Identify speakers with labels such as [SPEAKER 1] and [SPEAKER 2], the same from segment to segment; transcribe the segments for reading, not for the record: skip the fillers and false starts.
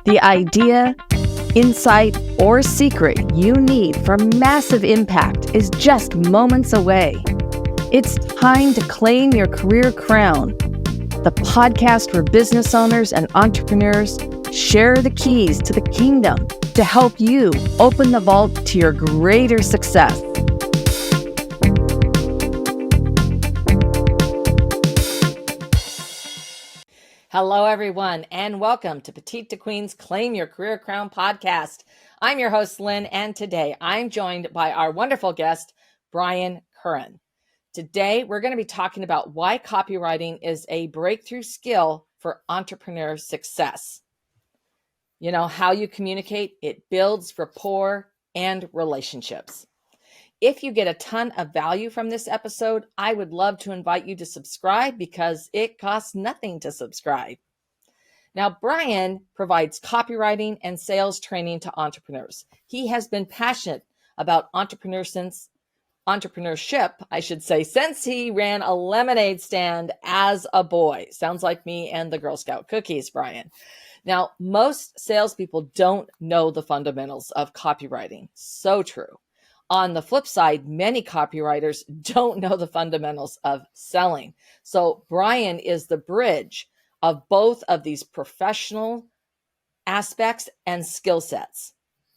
[SPEAKER 1] The idea, insight, or secret you need for massive impact is just moments away. It's time to claim your career crown. The podcast where business owners and entrepreneurs share the keys to the kingdom to help you open the vault to your greater success.
[SPEAKER 2] Hello, everyone, and welcome to Petite to Queen's Claim Your Career Crown podcast. I'm your host, Lynn, and today I'm joined by our wonderful guest, Brian Kurian. Today, we're going to be talking about why copywriting is a breakthrough skill for entrepreneur success. You know, how you communicate, it builds rapport and relationships. If you get a ton of value from this episode, I would love to invite you to subscribe because it costs nothing to subscribe. Now, Brian provides copywriting and sales training to entrepreneurs. He has been passionate about entrepreneurship, since he ran a lemonade stand as a boy. Sounds like me and the Girl Scout cookies, Brian. Now, most salespeople don't know the fundamentals of copywriting. So true. On the flip side, many copywriters don't know the fundamentals of selling. So Brian is the bridge of both of these professional aspects and skill sets.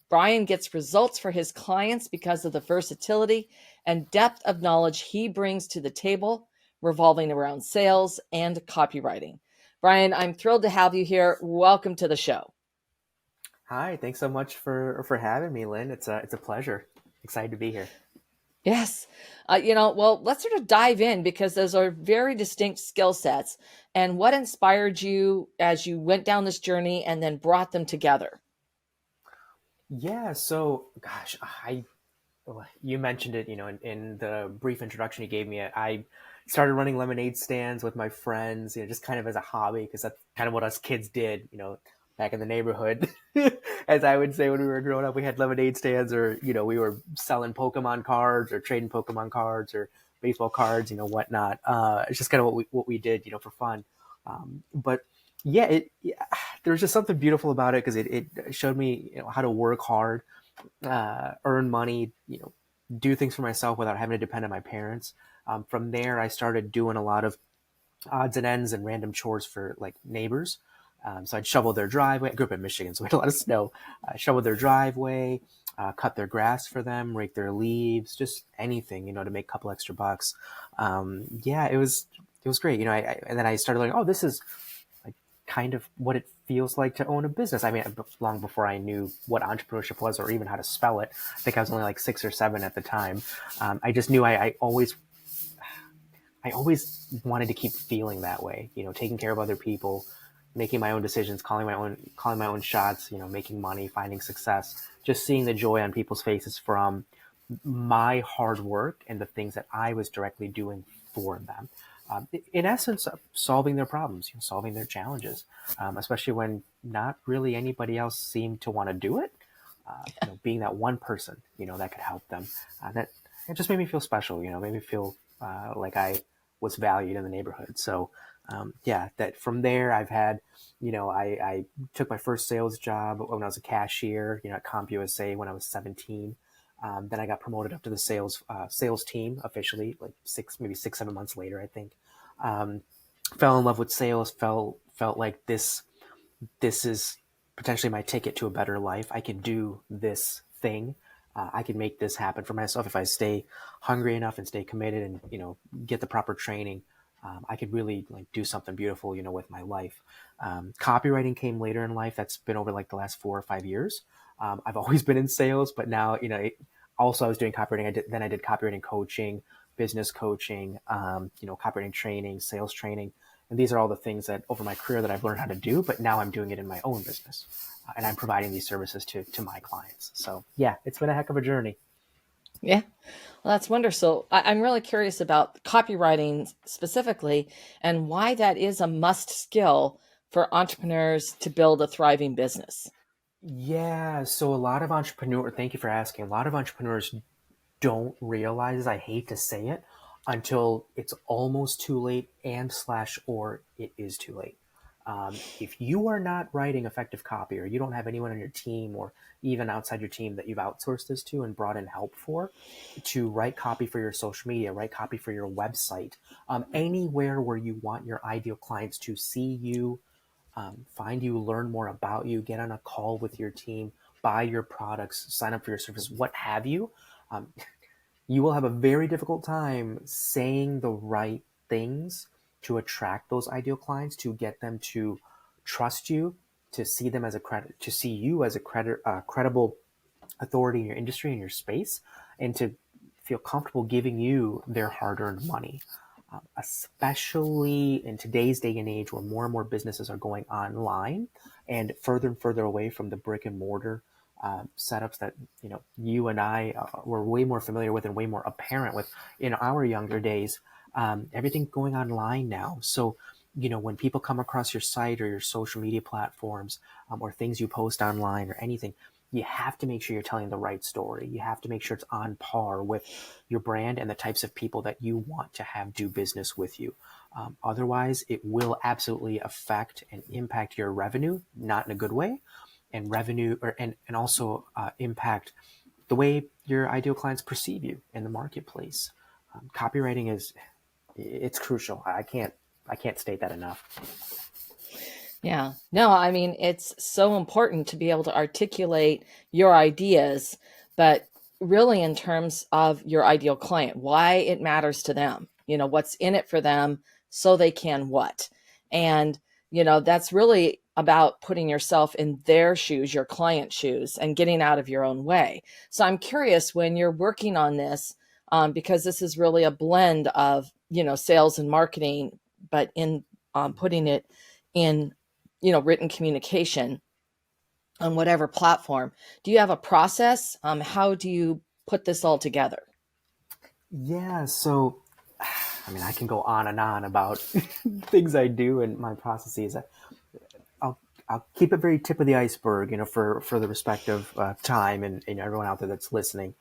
[SPEAKER 2] Brian gets results for his clients because of the versatility and depth of knowledge he brings to the table, revolving around sales and copywriting. Brian, I'm thrilled to have you here. Welcome to the show.
[SPEAKER 3] Hi, thanks so much for having me, Lynn. It's a pleasure. Excited to be here.
[SPEAKER 2] Yes. Let's sort of dive in because those are very distinct skill sets. And what inspired you as you went down this journey and then brought them together?
[SPEAKER 3] Yeah, so gosh, you mentioned it, in the brief introduction you gave me. I started running lemonade stands with my friends, just kind of as a hobby, because that's kind of what us kids did, back in the neighborhood. As I would say, when we were growing up, we had lemonade stands, or we were selling Pokemon cards or trading Pokemon cards or baseball cards, whatnot. It's just kind of what we did, for fun. But yeah, there's just something beautiful about it because it showed me how to work hard, earn money, do things for myself without having to depend on my parents. From there, I started doing a lot of odds and ends and random chores for like neighbors. So I'd shovel their driveway. I grew up in Michigan, so we had a lot of snow. Shovel their driveway, cut their grass for them, rake their leaves, just anything, to make a couple extra bucks. It was great. And then I started learning, oh, this is like kind of what it feels like to own a business. I mean, long before I knew what entrepreneurship was or even how to spell it. I think I was only like 6 or 7 at the time. I just knew I always wanted to keep feeling that way, taking care of other people, making my own decisions, calling my own shots, making money, finding success, just seeing the joy on people's faces from my hard work and the things that I was directly doing for them. In essence, solving their problems, solving their challenges, especially when not really anybody else seemed to want to do it. Being that one person, that could help them. That it just made me feel special, made me feel like I was valued in the neighborhood. So that from there I've had, I took my first sales job when I was a cashier, at CompUSA when I was 17. Then I got promoted up to the sales team officially, like 6-7 months later, I think. Fell in love with sales, felt like this is potentially my ticket to a better life. I can do this thing. I can make this happen for myself if I stay hungry enough and stay committed and, get the proper training. I could really do something beautiful, with my life. Copywriting came later in life. That's been over like the last 4 or 5 years. I've always been in sales, but now, also I was doing copywriting. I did copywriting coaching, business coaching, copywriting training, sales training. And these are all the things that over my career that I've learned how to do, but now I'm doing it in my own business. And I'm providing these services to my clients. So yeah, it's been a heck of a journey.
[SPEAKER 2] Yeah, well, that's wonderful. I'm really curious about copywriting specifically and why that is a must skill for entrepreneurs to build a thriving business.
[SPEAKER 3] Yeah, so thank you for asking. A lot of entrepreneurs don't realize, I hate to say it, until it's almost too late or it is too late. If you are not writing effective copy, or you don't have anyone on your team or even outside your team that you've outsourced this to and brought in help for, to write copy for your social media, write copy for your website, anywhere where you want your ideal clients to see you, find you, learn more about you, get on a call with your team, buy your products, sign up for your service, what have you, um, you will have a very difficult time saying the right things to attract those ideal clients, to get them to trust you, to see them as a credit, to see you as a credible authority in your industry, in your space, and to feel comfortable giving you their hard-earned money. Especially in today's day and age, where more and more businesses are going online and further away from the brick and mortar setups that you and I were way more familiar with and way more apparent with in our younger days. Everything's going online now, so when people come across your site or your social media platforms, or things you post online or anything, you have to make sure you're telling the right story. You have to make sure it's on par with your brand and the types of people that you want to have do business with you. Otherwise, it will absolutely affect and impact your revenue, not in a good way, and and also impact the way your ideal clients perceive you in the marketplace. Copywriting it's crucial. I can't state that enough.
[SPEAKER 2] Yeah. No, I mean, it's so important to be able to articulate your ideas, but really in terms of your ideal client, why it matters to them, what's in it for them so they can what. And, that's really about putting yourself in their shoes, your client's shoes, and getting out of your own way. So I'm curious, when you're working on this, because this is really a blend of, sales and marketing, but in putting it in written communication on whatever platform. Do you have a process? How do you put this all together?
[SPEAKER 3] Yeah, so I can go on and on about things I do and my processes. I'll keep it very tip of the iceberg, for the respective time and everyone out there that's listening.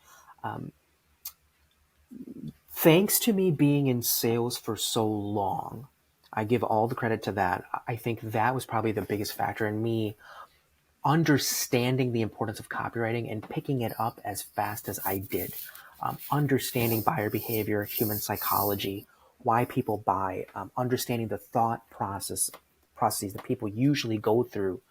[SPEAKER 3] Thanks to me being in sales for so long, I give all the credit to that. I think that was probably the biggest factor in me understanding the importance of copywriting and picking it up as fast as I did. Understanding buyer behavior, human psychology, why people buy, understanding the thought processes that people usually go through,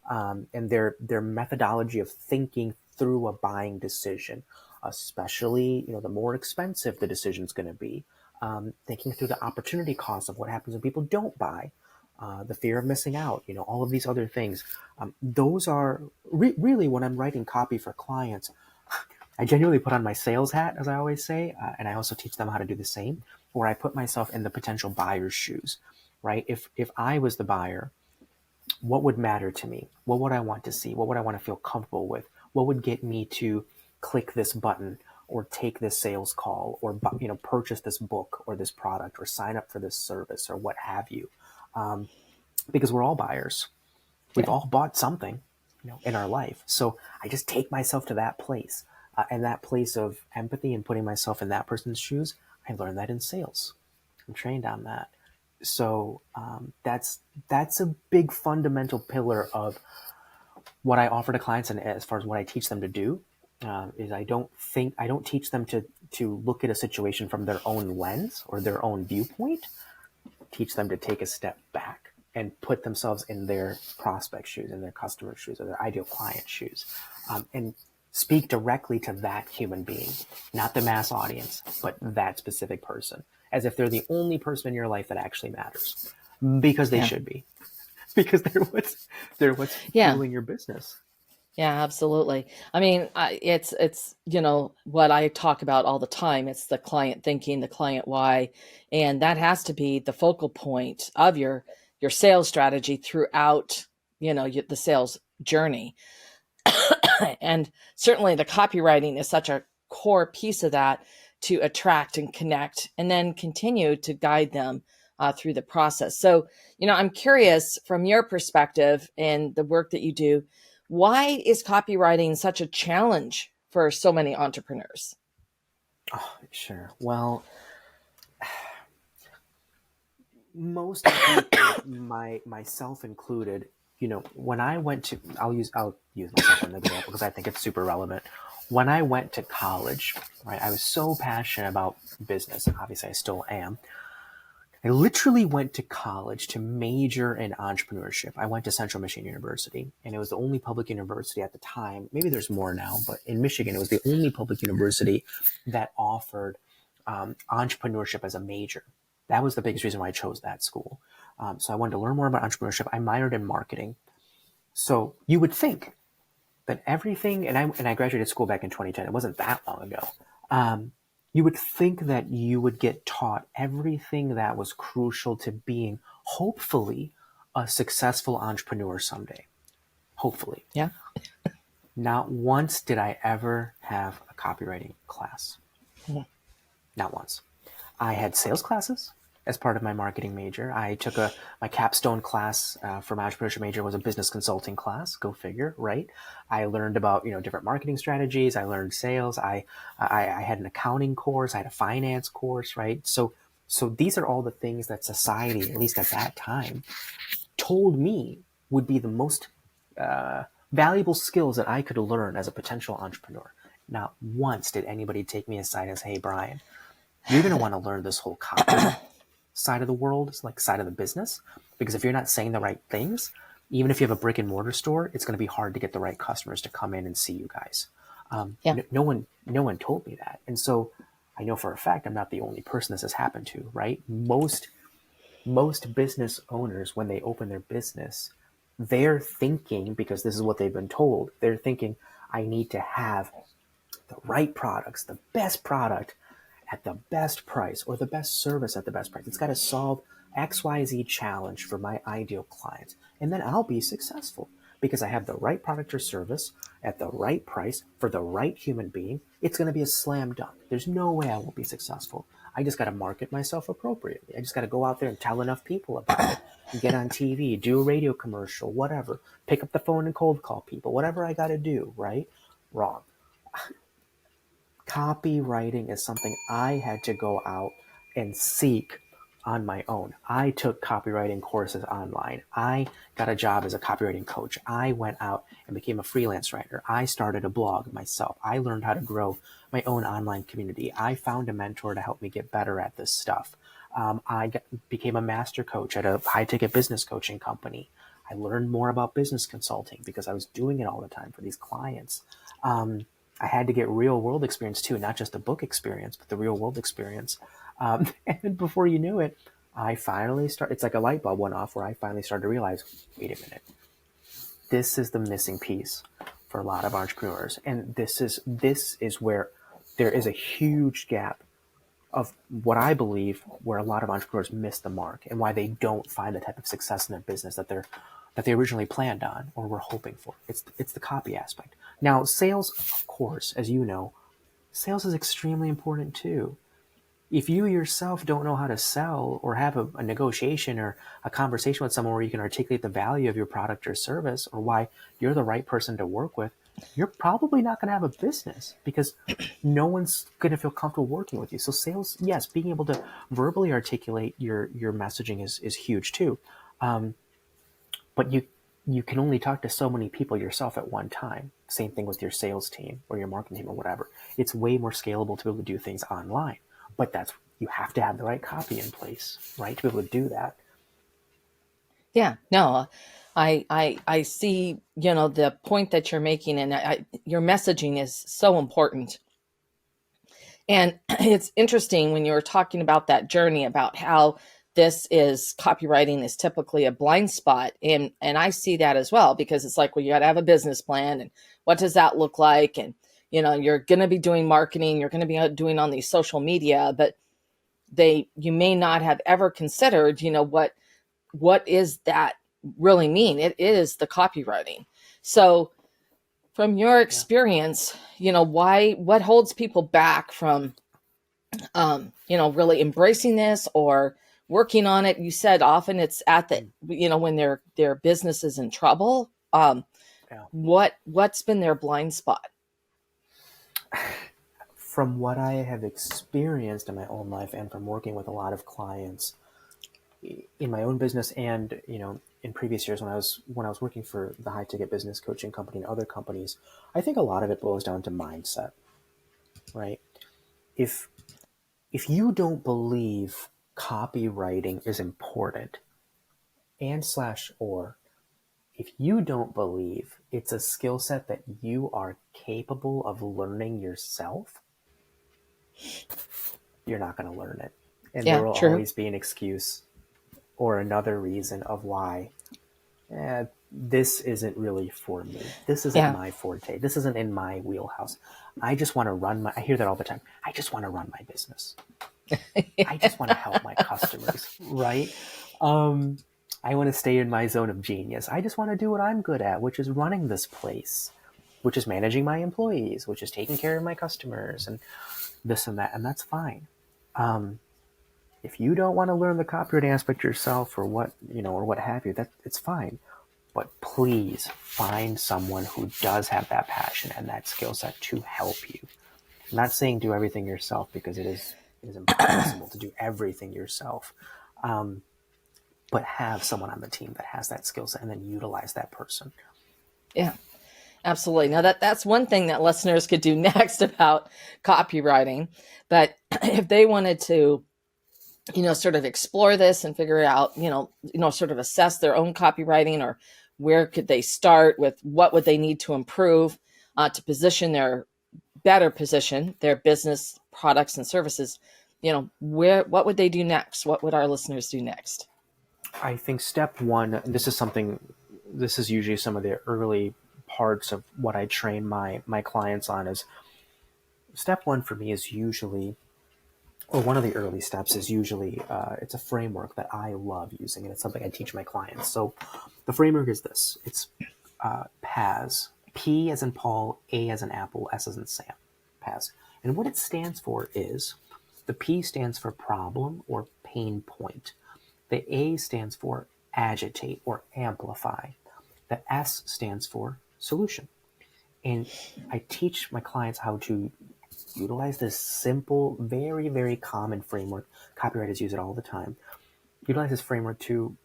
[SPEAKER 3] and their methodology of thinking through a buying decision, especially the more expensive the decision is going to be. Thinking through the opportunity cost of what happens when people don't buy, the fear of missing out, all of these other things. Those are really when I'm writing copy for clients, I genuinely put on my sales hat, as I always say, and I also teach them how to do the same, where I put myself in the potential buyer's shoes, right? If I was the buyer, what would matter to me? What would I want to see? What would I want to feel comfortable with? What would get me to click this button or take this sales call or purchase this book or this product or sign up for this service or what have you? Because we're all buyers. We've all bought something, in our life. So I just take myself to that place, and that place of empathy and putting myself in that person's shoes. I learned that in sales. I'm trained on that. So that's a big fundamental pillar of what I offer to clients, and as far as what I teach them to do, is I don't teach them to look at a situation from their own lens or their own viewpoint. Teach them to take a step back and put themselves in their prospect shoes, in their customer shoes, or their ideal client shoes, and speak directly to that human being, not the mass audience, but that specific person, as if they're the only person in your life that actually matters, because they should be, because they're what's fueling your business.
[SPEAKER 2] Yeah, absolutely. I mean, it's what I talk about all the time. It's the client thinking, the client why, and that has to be the focal point of your sales strategy throughout, the sales journey. And certainly the copywriting is such a core piece of that, to attract and connect and then continue to guide them through the process. So, I'm curious from your perspective and the work that you do, why is copywriting such a challenge for so many entrepreneurs?
[SPEAKER 3] Oh, sure. Well, most people, myself included, when I went to, I'll use myself as an example because I think it's super relevant. When I went to college, right, I was so passionate about business, and obviously I still am. I literally went to college to major in entrepreneurship. I went to Central Michigan University, and it was the only public university at the time. Maybe there's more now, but in Michigan, it was the only public university that offered entrepreneurship as a major. That was the biggest reason why I chose that school. So I wanted to learn more about entrepreneurship. I minored in marketing. So you would think that everything, and I graduated school back in 2010. It wasn't that long ago. You would think that you would get taught everything that was crucial to being, hopefully, a successful entrepreneur someday. Hopefully.
[SPEAKER 2] Yeah.
[SPEAKER 3] Not once did I ever have a copywriting class.
[SPEAKER 2] Mm-hmm.
[SPEAKER 3] Not once. I had sales classes as part of my marketing major. I took my capstone class for my entrepreneurship major was a business consulting class. Go figure, right? I learned about different marketing strategies. I learned sales. I had an accounting course. I had a finance course, right? So these are all the things that society, at least at that time, told me would be the most valuable skills that I could learn as a potential entrepreneur. Not once did anybody take me aside and say, "Hey, Brian, you're going to want to learn this whole copy side of the world, like side of the business, because if you're not saying the right things, even if you have a brick and mortar store, it's going to be hard to get the right customers to come in and see you guys." No one told me that. And so I know for a fact I'm not the only person this has happened to, right? Most business owners, when they open their business, they're thinking, because this is what they've been told, they're thinking, I need to have the right products, the best product at the best price, or the best service at the best price. It's got to solve XYZ challenge for my ideal client. And then I'll be successful because I have the right product or service at the right price for the right human being. It's going to be a slam dunk. There's no way I won't be successful. I just got to market myself appropriately. I just got to go out there and tell enough people about it, and get on TV, do a radio commercial, whatever, pick up the phone and cold call people, whatever I got to do, right? Wrong. Copywriting is something I had to go out and seek on my own. I took copywriting courses online. I got a job as a copywriting coach. I went out and became a freelance writer. I started a blog myself. I learned how to grow my own online community. I found a mentor to help me get better at this stuff. Became a master coach at a high-ticket business coaching company. I learned more about business consulting because I was doing it all the time for these clients. I had to get real world experience too, not just the book experience, but the real world experience. And then before you knew it, I finally started, it's like a light bulb went off where I finally started to realize, wait a minute, this is the missing piece for a lot of entrepreneurs. And this is where there is a huge gap of what I believe where a lot of entrepreneurs miss the mark and why they don't find the type of success in their business that they originally planned on or were hoping for. It's the copy aspect. Now, sales, of course, as you know, sales is extremely important too. If you yourself don't know how to sell or have a negotiation or a conversation with someone where you can articulate the value of your product or service or why you're the right person to work with, you're probably not going to have a business because no one's going to feel comfortable working with you. So sales, yes, being able to verbally articulate your messaging is huge too. But you can only talk to so many people yourself at one time. Same thing with your sales team or your marketing team or whatever. It's way more scalable to be able to do things online. But you have to have the right copy in place, right, to be able to do that.
[SPEAKER 2] Yeah, no, I see, the point that you're making, and your messaging is so important. And it's interesting when you were talking about that journey about how copywriting is typically a blind spot. And I see that as well, because it's like, well, you got to have a business plan, and what does that look like? And, you're going to be doing marketing, you're going to be doing on these social media, but you may not have ever considered, what is that really mean? It is the copywriting. So from your experience, what holds people back from, really embracing this or working on it? You said often it's at the, when their business is in trouble. What's been their blind spot?
[SPEAKER 3] From what I have experienced in my own life and from working with a lot of clients, in my own business and, in previous years when I was working for the high ticket business coaching company and other companies, I think a lot of it boils down to mindset, right? If you don't believe copywriting is important and slash or if you don't believe it's a skill set that you are capable of learning yourself, you're not going to learn it. And there
[SPEAKER 2] Yeah,
[SPEAKER 3] will
[SPEAKER 2] true.
[SPEAKER 3] always be an excuse or another reason of why this isn't really for me. This isn't
[SPEAKER 2] Yeah.
[SPEAKER 3] my forte. This isn't in my wheelhouse. I just want to I hear that all the time. I just want to run my business. I just want to help my customers, right? I want to stay in my zone of genius. I just want to do what I'm good at, which is running this place, which is managing my employees, which is taking care of my customers and this and that. And that's fine. If you don't want to learn the copywriting aspect yourself or what have you, that it's fine. But please find someone who does have that passion and that skill set to help you. I'm not saying do everything yourself because it is impossible to do everything yourself. But have someone on the team that has that skill set and then utilize that person.
[SPEAKER 2] Yeah, absolutely. Now that's one thing that listeners could do next about copywriting. But if they wanted to, sort of explore this and figure out, sort of assess their own copywriting, or where could they start with, what would they need to improve to better position their business products and services, what would they do next? What would our listeners do next?
[SPEAKER 3] I think step one, this is usually some of the early parts of what I train my clients on, is step one for me is usually, or one of the early steps is usually, it's a framework that I love using, and it's something I teach my clients. So the framework is this. It's PAS. P as in Paul, A as in Apple, S as in Sam. PAS. And what it stands for is, the P stands for problem or pain point. The A stands for agitate or amplify. The S stands for solution. And I teach my clients how to utilize this simple, very, very common framework. Copywriters use it all the time. Utilize this framework to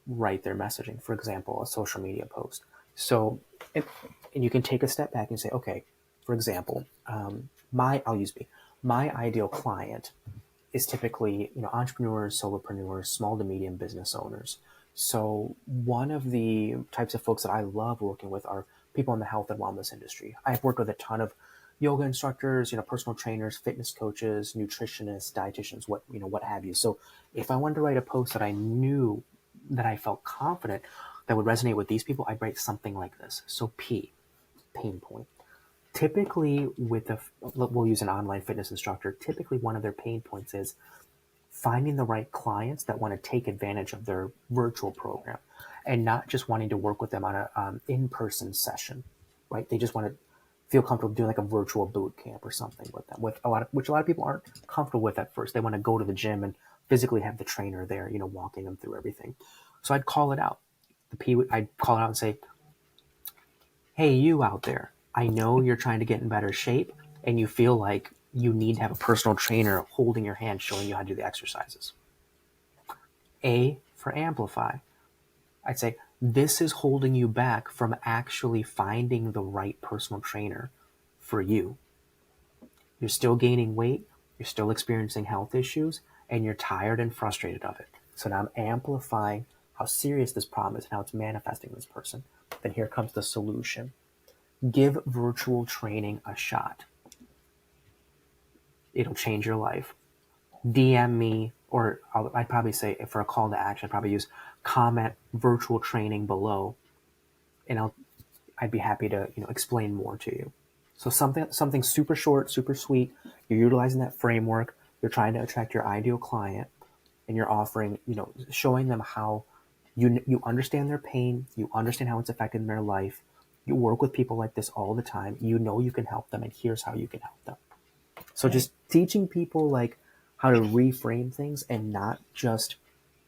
[SPEAKER 3] write their messaging. For example, a social media post. So, and you can take a step back and say, okay, for example, I'll use me. My ideal client is typically, entrepreneurs, solopreneurs, small to medium business owners. So one of the types of folks that I love working with are people in the health and wellness industry. I've worked with a ton of yoga instructors, personal trainers, fitness coaches, nutritionists, dietitians, what have you. So if I wanted to write a post that I knew that I felt confident that would resonate with these people, I'd write something like this. So P, pain point. Typically we'll use an online fitness instructor. Typically one of their pain points is finding the right clients that want to take advantage of their virtual program and not just wanting to work with them on an in-person session, right? They just want to feel comfortable doing like a virtual boot camp or something with them, which a lot of people aren't comfortable with at first. They want to go to the gym and physically have the trainer there, walking them through everything. So I'd call it out. I'd call it out and say, hey, you out there, I know you're trying to get in better shape and you feel like you need to have a personal trainer holding your hand, showing you how to do the exercises. A for amplify. I'd say, this is holding you back from actually finding the right personal trainer for you. You're still gaining weight, you're still experiencing health issues, and you're tired and frustrated of it. So now I'm amplifying how serious this problem is and how it's manifesting in this person. Then here comes the solution. Give virtual training a shot. It'll change your life. DM me, or I'd probably say, for a call to action, I'd probably use comment virtual training below, and I'd be happy to explain more to you. So something super short, super sweet. You're utilizing that framework. You're trying to attract your ideal client, and you're offering, showing them how you understand their pain, you understand how it's affecting their life. You work with people like this all the time. You can help them, and here's how you can help them. So just teaching people like how to reframe things and not just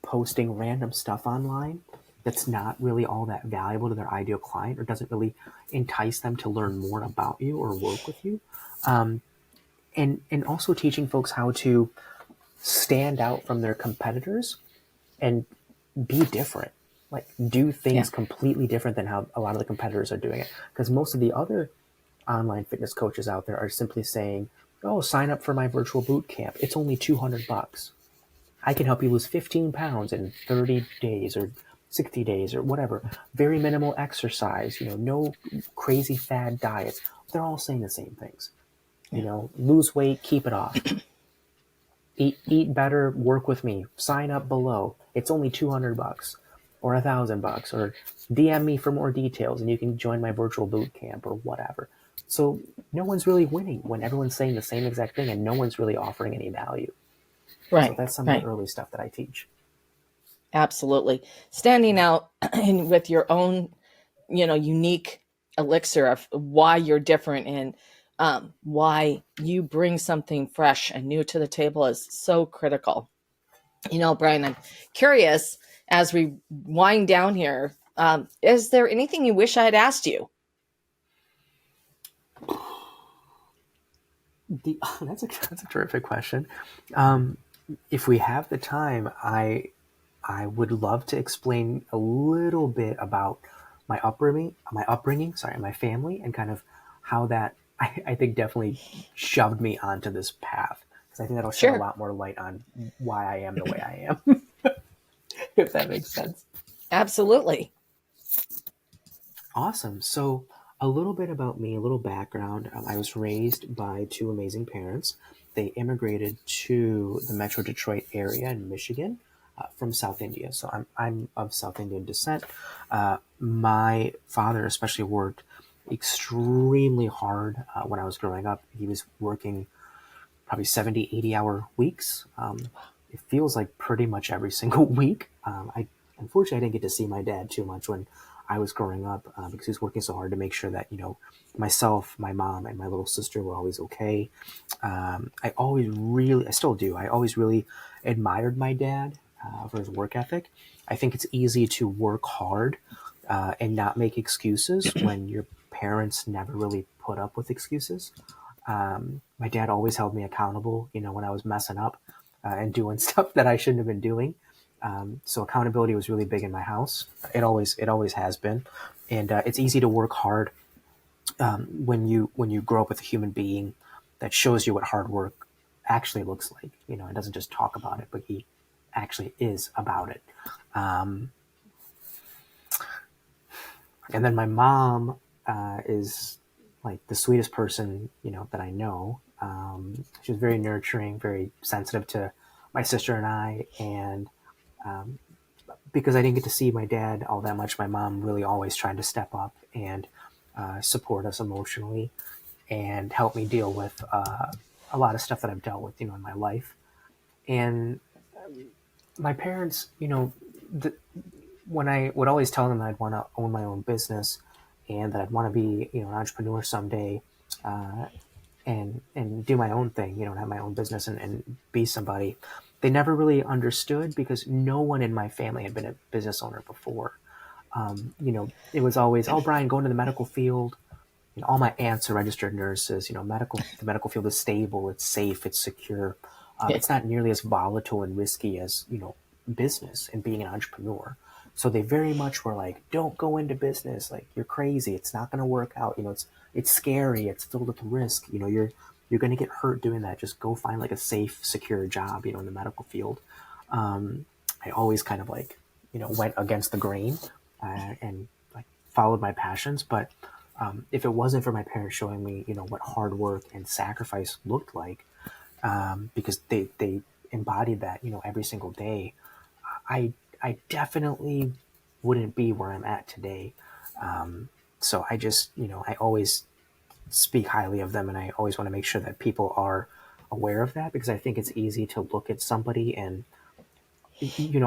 [SPEAKER 3] posting random stuff online that's not really all that valuable to their ideal client or doesn't really entice them to learn more about you or work with you. And also teaching folks how to stand out from their competitors and be different. Like, do things
[SPEAKER 2] Yeah.
[SPEAKER 3] completely different than how a lot of the competitors are doing it. Because most of the other online fitness coaches out there are simply saying, oh, sign up for my virtual boot camp. It's only $200. I can help you lose 15 pounds in 30 days or 60 days or whatever. Very minimal exercise, no crazy fad diets. They're all saying the same things.
[SPEAKER 2] Yeah.
[SPEAKER 3] Lose weight, keep it off. Eat better, work with me. Sign up below. It's only $200 or $1,000, or DM me for more details and you can join my virtual boot camp or whatever. So no one's really winning when everyone's saying the same exact thing and no one's really offering any value. So
[SPEAKER 2] Right.
[SPEAKER 3] that's some of the
[SPEAKER 2] Right.
[SPEAKER 3] early stuff that I teach.
[SPEAKER 2] Absolutely. Standing out with your own, unique elixir of why you're different and why you bring something fresh and new to the table is so critical. Brian, I'm curious as we wind down here, is there anything you wish I had asked you?
[SPEAKER 3] That's a terrific question. If we have the time, I would love to explain a little bit about my upbringing, my family, and kind of how that I think definitely shoved me onto this path, because I think that'll shed a
[SPEAKER 2] Sure.
[SPEAKER 3] lot more light on why I am the way I am, if that makes sense.
[SPEAKER 2] Absolutely.
[SPEAKER 3] Awesome. So a little bit about me, a little background. I was raised by two amazing parents. They immigrated to the Metro Detroit area in Michigan from South India. So I'm of South Indian descent. My father especially worked extremely hard when I was growing up. He was working probably 70, 80-hour weeks. It feels like pretty much every single week. Unfortunately, I didn't get to see my dad too much when I was growing up because he was working so hard to make sure that, myself, my mom, and my little sister were always okay. I still do. I always really admired my dad for his work ethic. I think it's easy to work hard and not make excuses when your parents never really put up with excuses. My dad always held me accountable, when I was messing up and doing stuff that I shouldn't have been doing. So accountability was really big in my house. It always has been, and it's easy to work hard when you grow up with a human being that shows you what hard work actually looks like. It doesn't just talk about it, but he actually is about it. And then my mom is like the sweetest person that I know. She was very nurturing, very sensitive to my sister and I, and because I didn't get to see my dad all that much, my mom really always tried to step up and support us emotionally and help me deal with a lot of stuff that I've dealt with, in my life. And my parents, when I would always tell them that I'd want to own my own business and that I'd want to be, an entrepreneur someday, and do my own thing, and have my own business and be somebody. They never really understood because no one in my family had been a business owner before. It was always, oh, Brian, go into the medical field. All my aunts are registered nurses. The medical field is stable, it's safe, it's secure. It's not nearly as volatile and risky as business and being an entrepreneur. So they very much were like, don't go into business. Like, you're crazy. It's not going to work out. It's scary. It's filled with risk. You're going to get hurt doing that. Just go find like a safe, secure job, in the medical field. I always kind of like, went against the grain and like followed my passions. But if it wasn't for my parents showing me, what hard work and sacrifice looked like, because they embodied that, every single day, I definitely wouldn't be where I'm at today. So I just, I always speak highly of them, and I always want to make sure that people are aware of that, because I think it's easy to look at somebody and,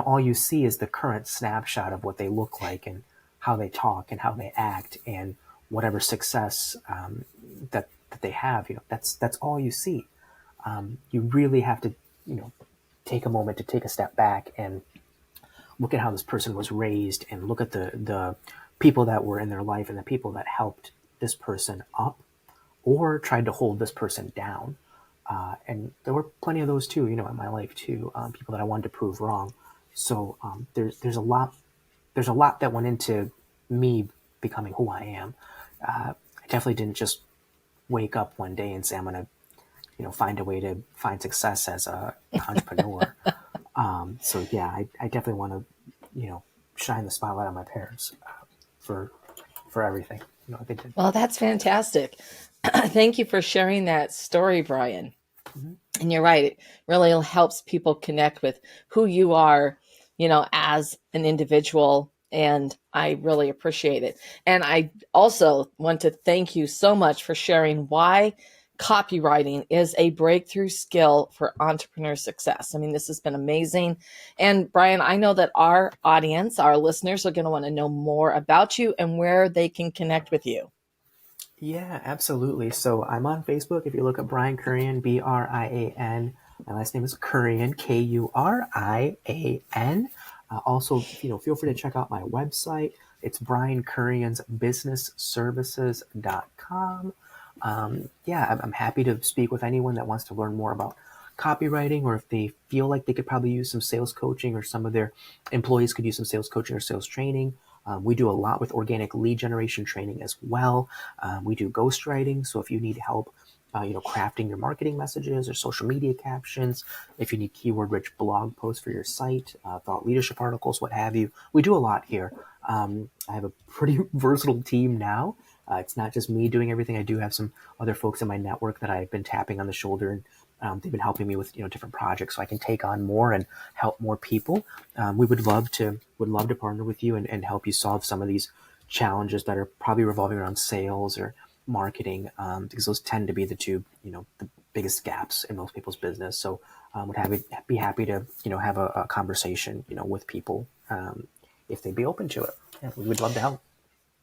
[SPEAKER 3] all you see is the current snapshot of what they look like and how they talk and how they act and whatever success that they have. That's all you see. You really have to, take a moment to take a step back and look at how this person was raised and look at the people that were in their life and the people that helped this person up or tried to hold this person down. And there were plenty of those too, in my life too, people that I wanted to prove wrong. So there's a lot that went into me becoming who I am. I definitely didn't just wake up one day and say I'm going to find a way to find success as an entrepreneur. So yeah, I definitely want to shine the spotlight on my parents for everything they did.
[SPEAKER 2] Well, that's fantastic. Thank you for sharing that story, Brian.
[SPEAKER 3] Mm-hmm.
[SPEAKER 2] And you're right. It really helps people connect with who you are, as an individual. And I really appreciate it. And I also want to thank you so much for sharing why copywriting is a breakthrough skill for entrepreneur success. I mean, this has been amazing. And Brian, I know that our audience, our listeners, are going to want to know more about you and where they can connect with you.
[SPEAKER 3] Yeah, absolutely. So I'm on Facebook. If you look up Brian Kurian, Brian, my last name is Kurian, Kurian. Also, feel free to check out my website. It's Brian Kurian's businessservices.com. I'm happy to speak with anyone that wants to learn more about copywriting, or if they feel like they could probably use some sales coaching, or some of their employees could use some sales coaching or sales training. We do a lot with organic lead generation training as well. We do ghostwriting. So if you need help, crafting your marketing messages or social media captions, if you need keyword-rich blog posts for your site, thought leadership articles, what have you, we do a lot here. I have a pretty versatile team now. It's not just me doing everything. I do have some other folks in my network that I've been tapping on the shoulder, and they've been helping me with different projects, so I can take on more and help more people. We would love to partner with you and help you solve some of these challenges that are probably revolving around sales or marketing, because those tend to be the two the biggest gaps in most people's business. So would be happy to have a conversation with people if they'd be open to it. Yeah, we would love to help.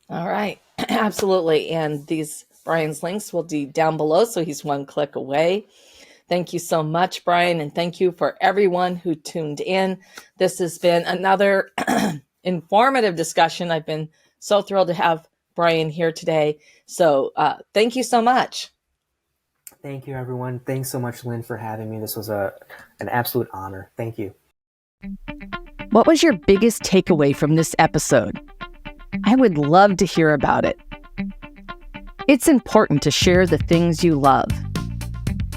[SPEAKER 2] All right. Absolutely. And Brian's links will be down below, so he's one click away. Thank you so much, Brian. And thank you for everyone who tuned in. This has been another informative discussion. I've been so thrilled to have Brian here today. So thank you so much.
[SPEAKER 3] Thank you, everyone. Thanks so much, Lynn, for having me. This was an absolute honor. Thank you.
[SPEAKER 1] What was your biggest takeaway from this episode? I would love to hear about it. It's important to share the things you love.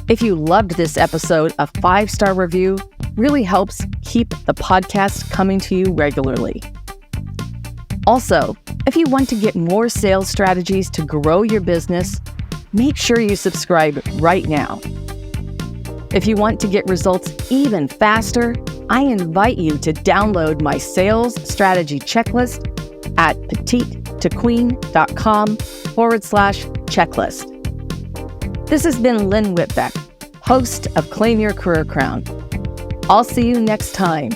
[SPEAKER 1] If you loved this episode, a 5-star review really helps keep the podcast coming to you regularly. Also, if you want to get more sales strategies to grow your business, make sure you subscribe right now. If you want to get results even faster, I invite you to download my sales strategy checklist at petitetoqueen.com/checklist. This has been Lynn Whitbeck, host of Claim Your Career Crown. I'll see you next time.